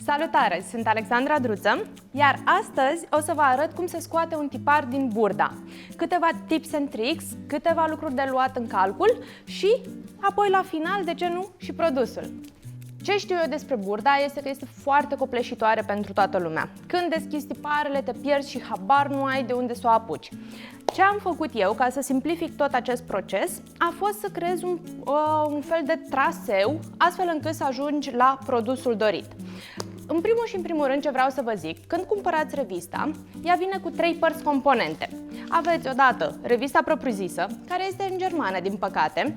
Salutare! Sunt Alexandra Druță, iar astăzi o să vă arăt cum se scoate un tipar din burda. Câteva tips and tricks, câteva lucruri de luat în calcul și apoi la final, de ce nu, și produsul. Ce știu eu despre burda este că este foarte copleșitoare pentru toată lumea. Când deschizi tiparele, te pierzi și habar nu ai de unde să o apuci. Ce am făcut eu ca să simplific tot acest proces a fost să creez un fel de traseu, astfel încât să ajungi la produsul dorit. În primul și în primul rând ce vreau să vă zic, când cumpărați revista, ea vine cu 3 părți componente. Aveți odată revista propriu-zisă, care este în germană din păcate,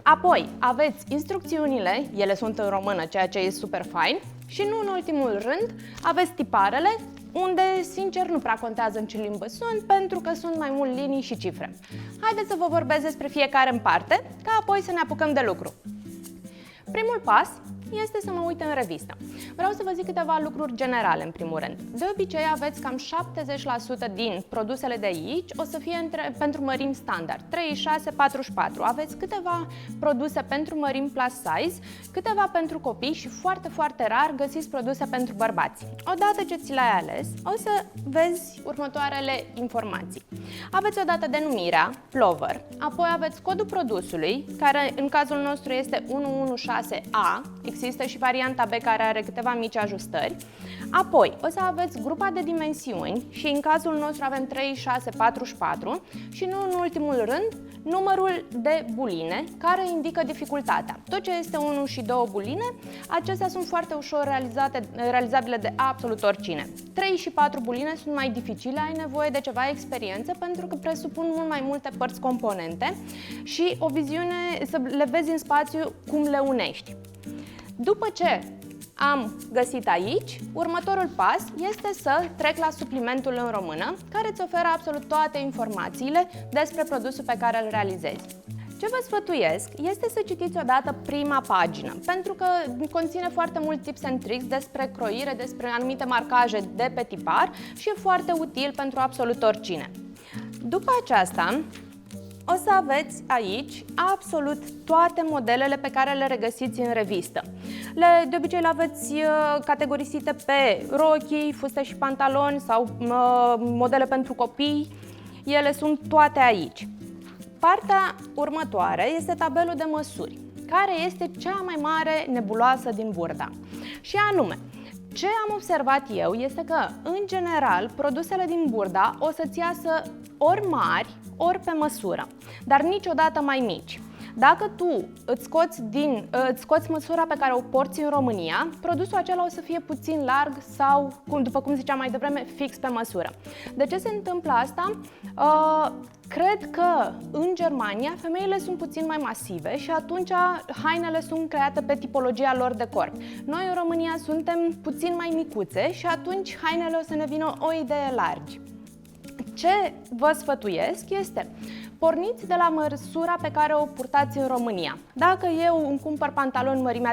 apoi aveți instrucțiunile, ele sunt în română, ceea ce e super fain, și nu în ultimul rând aveți tiparele, unde, sincer, nu prea contează în ce limbă sunt, pentru că sunt mai mult linii și cifre. Haideți să vă vorbesc despre fiecare în parte, ca apoi să ne apucăm de lucru. Primul pas este să mă uit în revistă. Vreau să vă zic câteva lucruri generale în primul rând. De obicei aveți cam 70% din produsele de aici o să fie pentru mărimi standard, 36, 44. Aveți câteva produse pentru mărimi plus size, câteva pentru copii și foarte, foarte rar găsiți produse pentru bărbați. Odată ce ți le-ai ales, o să vezi următoarele informații. Aveți odată denumirea, plover, apoi aveți codul produsului, care în cazul nostru este 116A, există și varianta B care are câteva mici ajustări. Apoi o să aveți grupa de dimensiuni și în cazul nostru avem 3644 și nu în ultimul rând numărul de buline care indică dificultatea. Tot ce este 1 și 2 buline, acestea sunt foarte ușor realizabile de absolut oricine. 3 și 4 buline sunt mai dificile, ai nevoie de ceva experiență pentru că presupun mult mai multe părți componente și o viziune, să le vezi în spațiu cum le unești. După ce am găsit aici, următorul pas este să trec la suplimentul în română, care îți oferă absolut toate informațiile despre produsul pe care îl realizezi. Ce vă sfătuiesc este să citiți odată prima pagină, pentru că conține foarte mult tips and tricks despre croire, despre anumite marcaje de pe tipar și e foarte util pentru absolut oricine. După aceasta, o să aveți aici absolut toate modelele pe care le regăsiți în revistă. De obicei le aveți categorisite pe rochii, fuste și pantaloni sau modele pentru copii. Ele sunt toate aici. Partea următoare este tabelul de măsuri, care este cea mai mare nebuloasă din burda. Și anume, ce am observat eu este că, în general, produsele din burda o să-ți iasă ori mari, ori pe măsură, dar niciodată mai mici. Dacă tu îți scoți măsura pe care o porți în România, produsul acela o să fie puțin larg sau, după cum ziceam mai devreme, fix pe măsură. De ce se întâmplă asta? Cred că în Germania femeile sunt puțin mai masive și atunci hainele sunt create pe tipologia lor de corp. Noi în România suntem puțin mai micuțe și atunci hainele o să ne vină o idee largi. Ce vă sfătuiesc este, porniți de la măsura pe care o purtați în România. Dacă eu îmi cumpăr pantaloni mărimea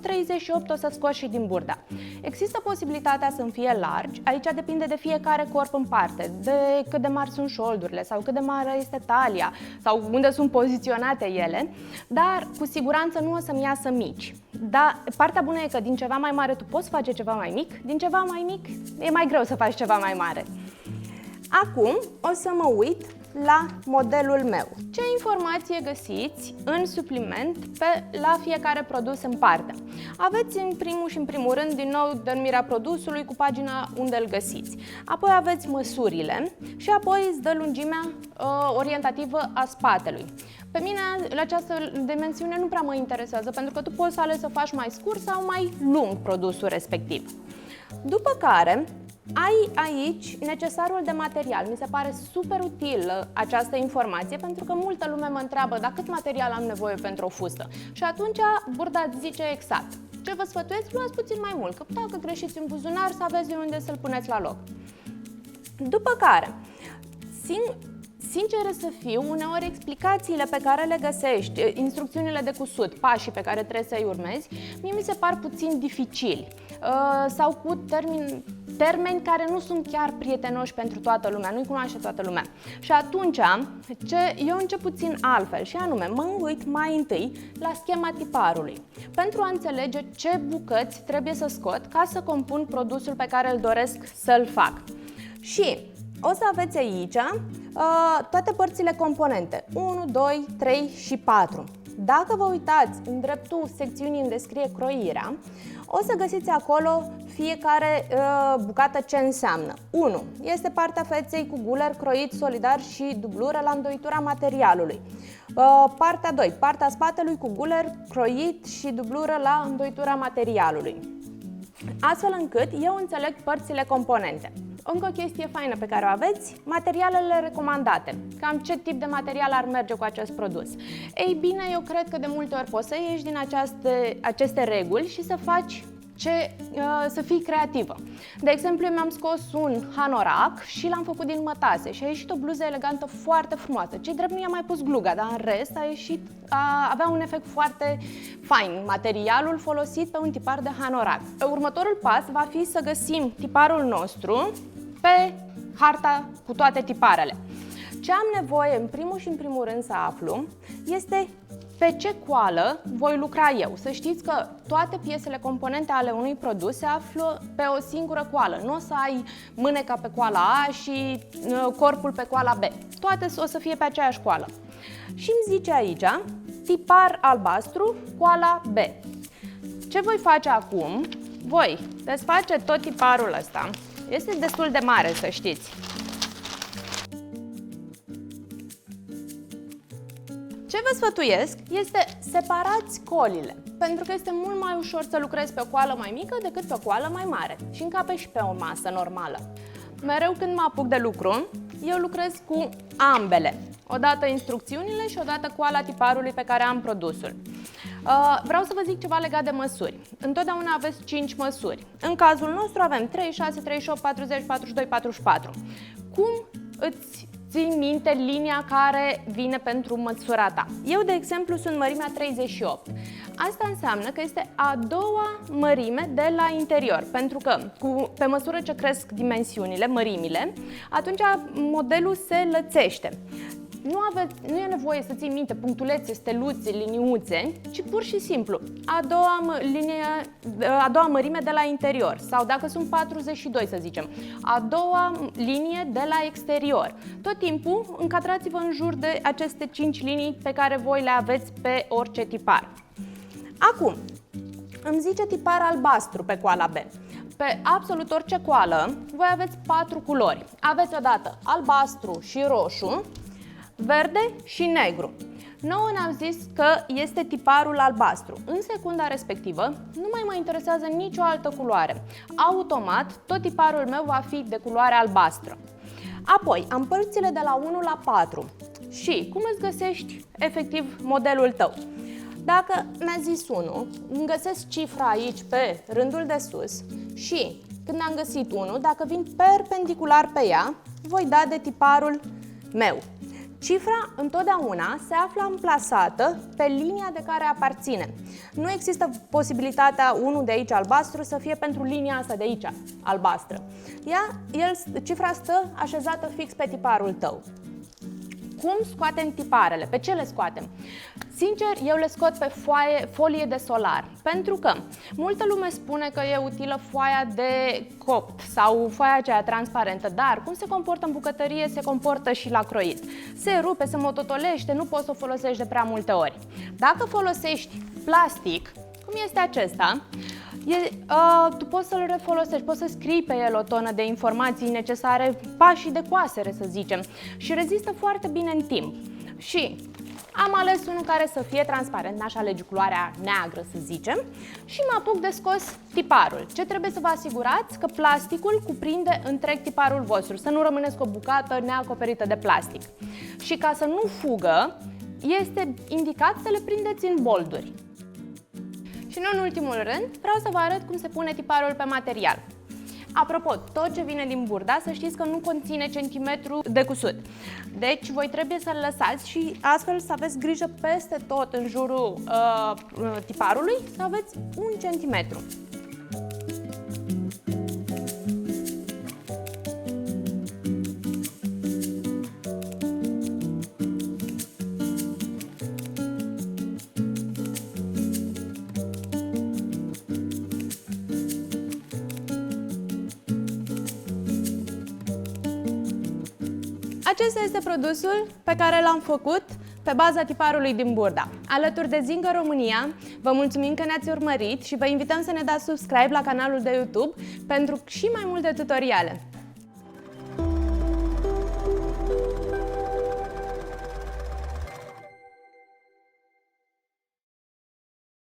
38 o să scot și din burda. Există posibilitatea să-mi fie largi, aici depinde de fiecare corp în parte, de cât de mari sunt șoldurile sau cât de mare este talia sau unde sunt poziționate ele, dar cu siguranță nu o să-mi iasă mici. Dar partea bună e că din ceva mai mare tu poți face ceva mai mic, din ceva mai mic e mai greu să faci ceva mai mare. Acum o să mă uit la modelul meu. Ce informație găsiți în supliment la fiecare produs în parte? Aveți în primul și în primul rând din nou denumirea produsului cu pagina unde îl găsiți. Apoi aveți măsurile și apoi îți dă lungimea orientativă a spatelui. Pe mine această dimensiune nu prea mă interesează pentru că tu poți să alegi să faci mai scurt sau mai lung produsul respectiv. După care ai aici necesarul de material. Mi se pare super util această informație pentru că multă lume mă întreabă dar cât material am nevoie pentru o fustă. Și atunci burda îți zice exact. Ce vă sfătuiesc? Luați puțin mai mult, că dacă greșiți un buzunar să aveți de unde să-l puneți la loc. După care, sinceră să fiu, uneori explicațiile pe care le găsești, instrucțiunile de cusut, pașii pe care trebuie să-i urmezi, mie mi se par puțin dificili sau cu termeni termeni care nu sunt chiar prietenoși pentru toată lumea, nu-i cunoaște toată lumea. Și atunci, eu încep puțin altfel și anume, mă uit mai întâi la schema tiparului pentru a înțelege ce bucăți trebuie să scot ca să compun produsul pe care îl doresc să-l fac. Și o să aveți aici toate părțile componente, 1, 2, 3 și 4. Dacă vă uitați în dreptul secțiunii unde scrie croirea, o să găsiți acolo fiecare bucată ce înseamnă. 1. Este partea feței cu guler croit solidar și dublură la îndoitura materialului. Partea 2. Partea spatelui cu guler croit și dublură la îndoitura materialului. Astfel încât eu înțeleg părțile componente. Încă o chestie faină pe care o aveți, materialele recomandate. Cam ce tip de material ar merge cu acest produs. Ei bine, eu cred că de multe ori poți să ieși din aceste reguli și să faci să fii creativă. De exemplu, eu mi-am scos un hanorac și l-am făcut din mătase și a ieșit o bluză elegantă foarte frumoasă. Ce drept nu i-am mai pus gluga, dar în rest avea un efect foarte fain materialul folosit pe un tipar de hanorac. Următorul pas va fi să găsim tiparul nostru pe harta cu toate tiparele. Ce am nevoie în primul și în primul rând să aflu este pe ce coală voi lucra eu. Să știți că toate piesele componente ale unui produs se află pe o singură coală. Nu o să ai mâneca pe coala A și corpul pe coala B. Toate o să fie pe aceeași coală. Și îmi zice aici, tipar albastru, coala B. Ce voi face acum? Voi desface tot tiparul ăsta. Este destul de mare, să știți. Ce vă sfătuiesc este separați colile, pentru că este mult mai ușor să lucrezi pe o coală mai mică decât pe o coală mai mare și încape și pe o masă normală. Mereu când mă apuc de lucru, eu lucrez cu ambele, odată instrucțiunile și odată coala tiparului pe care am produsul. Vreau să vă zic ceva legat de măsuri. Întotdeauna aveți 5 măsuri. În cazul nostru avem 36, 38, 40, 42, 44. Cum îți ții minte linia care vine pentru măsura ta? Eu, de exemplu, sunt mărimea 38. Asta înseamnă că este a doua mărime de la interior, pentru că pe măsură ce cresc dimensiunile, mărimile, atunci modelul se lățește. Nu e nevoie să ții minte punctulețe, steluțe, liniuțe, ci pur și simplu a doua mărime de la interior, sau dacă sunt 42, să zicem, a doua linie de la exterior. Tot timpul încadrați-vă în jur de aceste 5 linii pe care voi le aveți pe orice tipar. Acum, îmi zice tipar albastru pe coala B. Pe absolut orice coală voi aveți 4 culori. Aveți odată albastru și roșu, verde și negru. Nouă ne-am zis că este tiparul albastru. În secunda respectivă nu mai mă interesează nicio altă culoare. Automat, tot tiparul meu va fi de culoare albastră. Apoi, am părțile de la 1 la 4. Și cum îți găsești efectiv modelul tău? Dacă mi-a zis 1, îmi găsesc cifra aici pe rândul de sus și când am găsit 1, dacă vin perpendicular pe ea, voi da de tiparul meu. Cifra întotdeauna se află amplasată pe linia de care aparține. Nu există posibilitatea 1 de aici albastru să fie pentru linia asta de aici albastră. Cifra stă așezată fix pe tiparul tău. Cum scoatem tiparele? Pe ce le scoatem? Sincer, eu le scot pe folie de solar, pentru că multă lume spune că e utilă foaia de copt sau foaia aceea transparentă, dar cum se comportă în bucătărie, se comportă și la croit. Se rupe, se mototolește, nu poți să o folosești de prea multe ori. Dacă folosești plastic, cum este acesta, tu poți să-l refolosești, poți să scrii pe el o tonă de informații necesare, pașii de coasere, să zicem, și rezistă foarte bine în timp. Și am ales unul care să fie transparent, n-aș alege culoarea neagră, să zicem, și mă apuc de scos tiparul. Ce trebuie să vă asigurați? Că plasticul cuprinde întreg tiparul vostru, să nu rămâneți cu o bucată neacoperită de plastic. Și ca să nu fugă, este indicat să le prindeți în bolduri. Și nu în ultimul rând, vreau să vă arăt cum se pune tiparul pe material. Apropo, tot ce vine din burda, să știți că nu conține centimetru de cusut. Deci, voi trebuie să-l lăsați și astfel să aveți grijă peste tot în jurul tiparului să aveți 1 centimetru. Acesta este produsul pe care l-am făcut pe baza tiparului din Burda. Alături de Zinga România, vă mulțumim că ne-ați urmărit și vă invităm să ne dați subscribe la canalul de YouTube pentru și mai multe tutoriale.